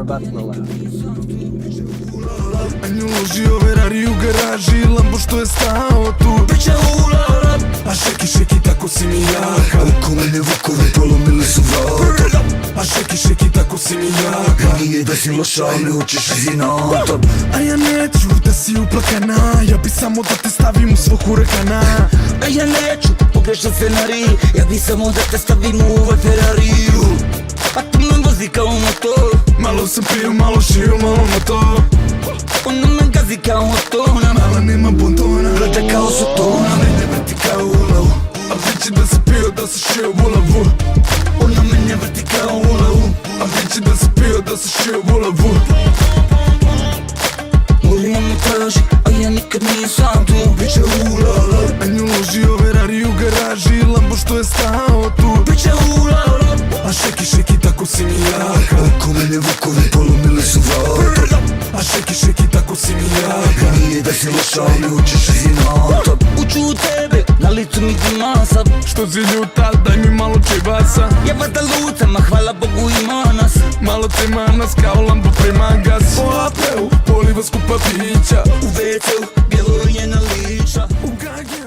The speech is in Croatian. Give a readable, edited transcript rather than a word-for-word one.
batnula. A nju ložio Ferrari u garaži, Lambo što je stao tu. Biće ulala. A šeki šeki tako si mi jaka. Oko mene vukovi polomili su vrata. A šeki šeki tako si mi jaka. Nije da si loša, ali hoćeš iz inata. A ja neću da si uplakana, ja bi samo da te stavim u svog hurekana. A ja neću pogrešan scenarij, ja bi samo da te stavim u ovaj Ferrariju. A tu me vozi kao motor. Malo sam pio, malo šio, malo na to. Ona me gazi kao otona. Mala nema bontona, Vrata kao sotona. mene vrti kao ulav. A priči da si pio, da si šio bulavu. Ona mene vrti kao ulavu. A priči da si pio, da si šio bulavu. Moja me traži, a ja nikad nisam tu. Biće ulala. A nju ložio Ferrari u garaži, Lambo što je stao tu. Biće ulala. A šeki šeki tako si mi jaka. Oko mene vukovi polomili su vrata. A šeki šeki tako si mi jaka. Nije da si loša, ali hoćeš iz inata. Uću u tebe, na licu mi grimasa. Što si ljuta, daj mi malo čebasa. Ja vada lucama, hvala Bogu ima nas. Malo te manas kao Lambo prema gas. Po AP-u poliva skupa pića. U WC-u, bijelo je na liča. U gagi